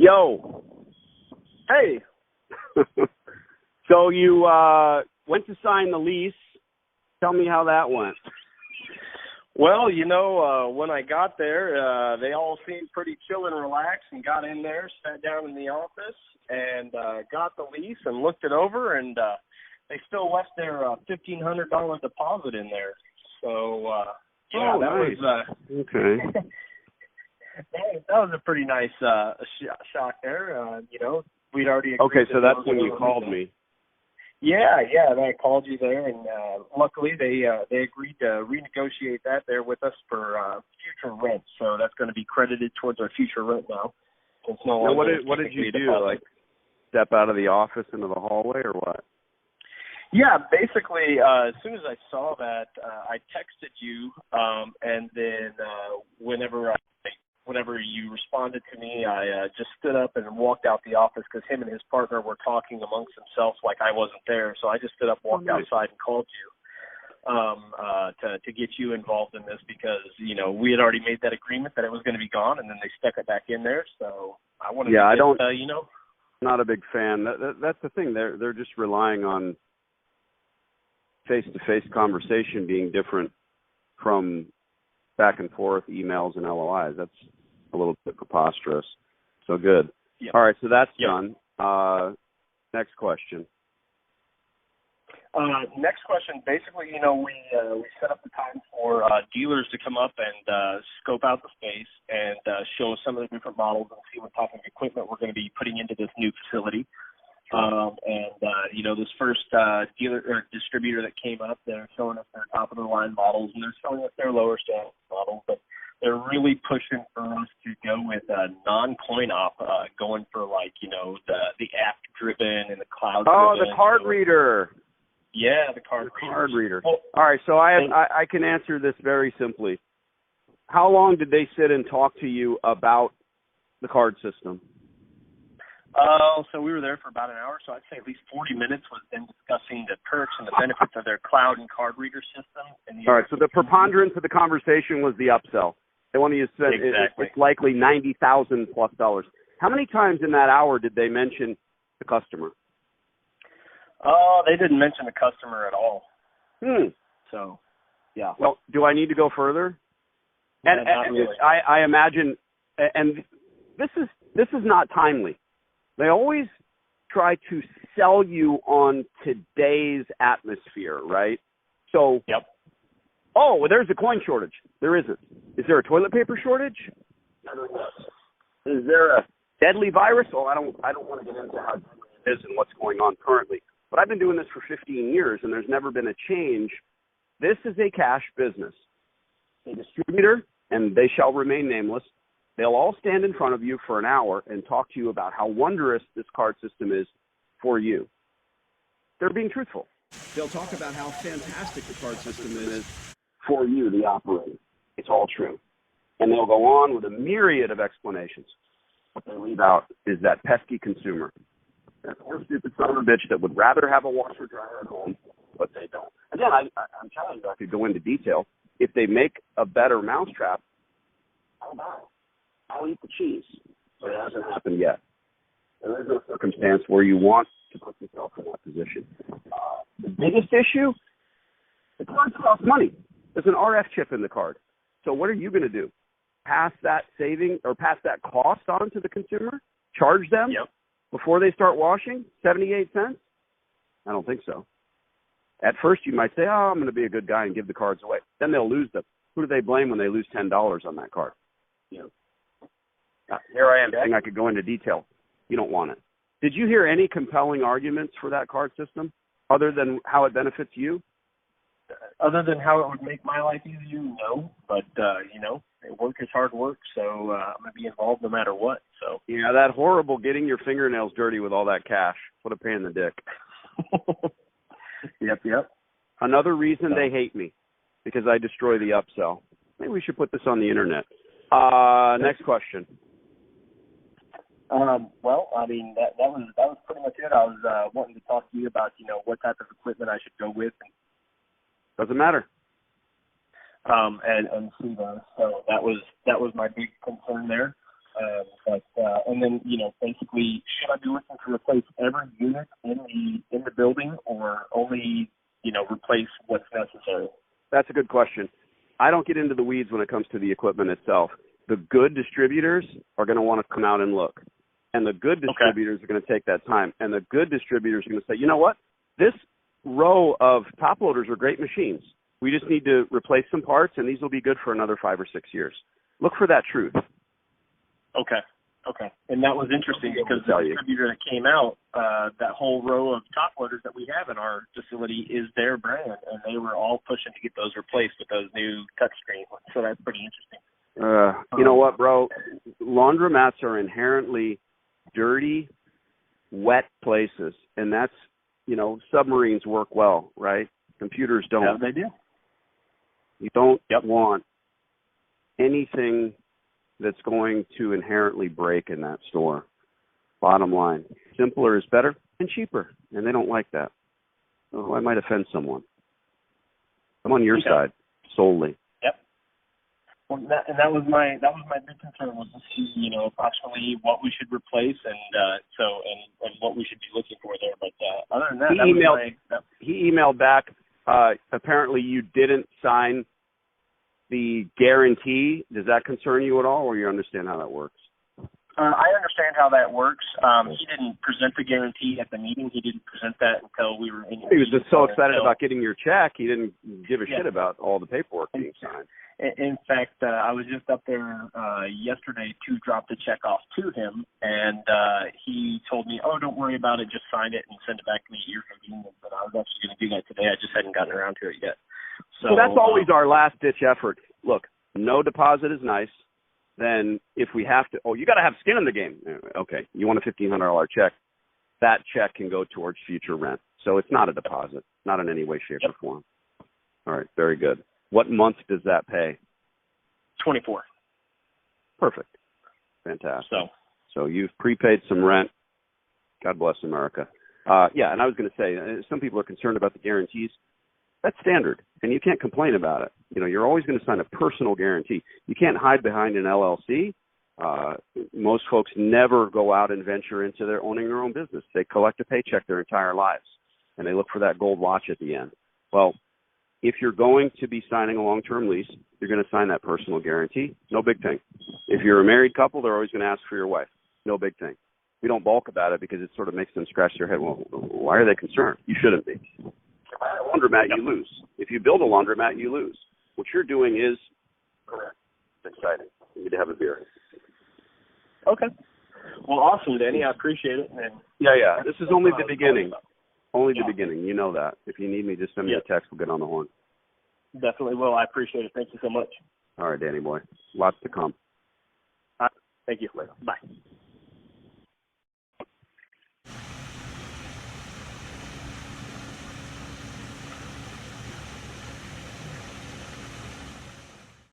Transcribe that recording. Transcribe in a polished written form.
Yo. Hey. So you went to sign the lease. Tell me how that went. Well, when I got there, they all seemed pretty chill and relaxed and got in there, sat down in the office, and got the lease and looked it over, and they still left their $1,500 deposit in there. So, nice. was okay. that was a pretty nice shock there. We'd already agreed. Okay, so that's when you called me. Yeah, and I called you there, and luckily they agreed to renegotiate that there with us for future rent. So that's going to be credited towards our future rent now. It's no longer what did you do? Like step out of the office into the hallway, or what? Yeah, basically, as soon as I saw that, I texted you, and then whenever you responded to me, I just stood up and walked out the office because him and his partner were talking amongst themselves like I wasn't there. So I just stood up, walked outside, and called you to get you involved in this because, we had already made that agreement that it was going to be gone, and then they stuck it back in there. So I wanted to not a big fan. That's the thing. They're just relying on face-to-face conversation being different from back and forth emails and LOIs. That's a little bit preposterous. So good. Yep. All right, so that's done. Next question. Next question. Basically, we set up the time for dealers to come up and scope out the space and show us some of the different models and see what type of equipment we're going to be putting into this new facility. This first dealer or distributor that came up, they're showing us their top of the line models and they're showing us their lower standard models, but they're really pushing for us to go with non-coin op, going for the app driven and the cloud driven. Oh, the card reader. Yeah, the card reader. Well, all right, so I can answer this very simply. How long did they sit and talk to you about the card system? So we were there for about an hour, so I'd say at least 40 minutes was them discussing the perks and the benefits of their cloud and card reader system. All right, so the preponderance of the conversation was the upsell. They wanted you to spend it's likely $90,000 plus. How many times in that hour did they mention the customer? They didn't mention the customer at all. So, yeah. Well, do I need to go further? And really. I imagine, and this is not timely. They always try to sell you on today's atmosphere, right? So, yep. Oh, well, there's a coin shortage. There isn't. Is there a toilet paper shortage? Is there a deadly virus? Well, I don't want to get into how it is and what's going on currently. But I've been doing this for 15 years, and there's never been a change. This is a cash business. A distributor, and they shall remain nameless, they'll all stand in front of you for an hour and talk to you about how wondrous this card system is for you. They're being truthful. They'll talk about how fantastic the card system is for you, the operator. It's all true. And they'll go on with a myriad of explanations. What they leave out is that pesky consumer. That poor stupid son of a bitch that would rather have a washer dryer at home, but they don't. Again, I'm telling you, I could go into detail. If they make a better mousetrap, I'll buy it. I'll eat the cheese. But it hasn't happened yet. There is no circumstance where you want to put yourself in that position. The biggest issue, the cards cost money. There's an RF chip in the card. So what are you going to do? Pass that saving or pass that cost on to the consumer? Charge them before they start washing? 78 cents? I don't think so. At first you might say, I'm going to be a good guy and give the cards away. Then they'll lose them. Who do they blame when they lose $10 on that card? Here I am saying I could go into detail. You don't want it. Did you hear any compelling arguments for that card system other than how it benefits you? Other than how it would make my life easier, no. But, work is hard work, so I'm going to be involved no matter what. So yeah, that horrible getting your fingernails dirty with all that cash. What a pain in the dick. Yep. Another reason they hate me, because I destroy the upsell. Maybe we should put this on the internet. Next question. Well, I mean, that was pretty much it. I was wanting to talk to you about, what type of equipment I should go with. Doesn't matter. And see those. So that was my big concern there. And then, basically, should I be looking to replace every unit in the building, or only, replace what's necessary? That's a good question. I don't get into the weeds when it comes to the equipment itself. The good distributors are going to want to come out and look. And the good distributors are going to take that time. And the good distributors are going to say, you know what? This row of top loaders are great machines. We just need to replace some parts, and these will be good for another 5 or 6 years. Look for that truth. Okay. And that was interesting because the distributor that came out, that whole row of top loaders that we have in our facility is their brand, and they were all pushing to get those replaced with those new touchscreen ones. So that's pretty interesting. You know what, bro? Laundromats are inherently dirty, wet places, and that's, submarines work well, right? Computers don't. Yeah, they do. You don't want anything that's going to inherently break in that store. Bottom line, simpler is better and cheaper, and they don't like that. Oh, I might offend someone. I'm on your side solely. Yep. Well, that was my big concern, was to see approximately what we should replace and what we should be looking for there. But other than that, he emailed back. Apparently, you didn't sign the guarantee. Does that concern you at all, or you understand how that works? I understand how that works. He didn't present the guarantee at the meeting. He didn't present that until we were in. He was just so excited about getting your check, he didn't give a shit about all the paperwork being signed. In fact, I was just up there yesterday to drop the check off to him, and he told me, "Oh, don't worry about it. Just sign it and send it back to me at your convenience." But I was actually going to do that today. I just hadn't gotten around to it yet. So that's always our last-ditch effort. Look, no deposit is nice. Then if we have to, you got to have skin in the game. Okay, you want a $1,500 check. That check can go towards future rent. So it's not a deposit, not in any way, shape, or form. All right, very good. What month does that pay? 24. Perfect. Fantastic. So you've prepaid some rent. God bless America. And I was going to say, some people are concerned about the guarantees. That's standard, and you can't complain about it. You're always going to sign a personal guarantee. You can't hide behind an LLC. Most folks never go out and venture into owning their own business. They collect a paycheck their entire lives, and they look for that gold watch at the end. Well, if you're going to be signing a long-term lease, you're going to sign that personal guarantee. No big thing. If you're a married couple, they're always going to ask for your wife. No big thing. We don't balk about it because it sort of makes them scratch their head. Well, why are they concerned? You shouldn't be. Laundromat, you lose. If you build a laundromat, you lose. What you're doing is correct. It's exciting. You need to have a beer. Okay. Well, awesome, Danny. I appreciate it. And yeah. This is only the beginning. Only the beginning. You know that. If you need me, just send me a text. We'll get on the horn. Definitely will. I appreciate it. Thank you so much. All right, Danny boy. Lots to come. Thank you. Later. Bye.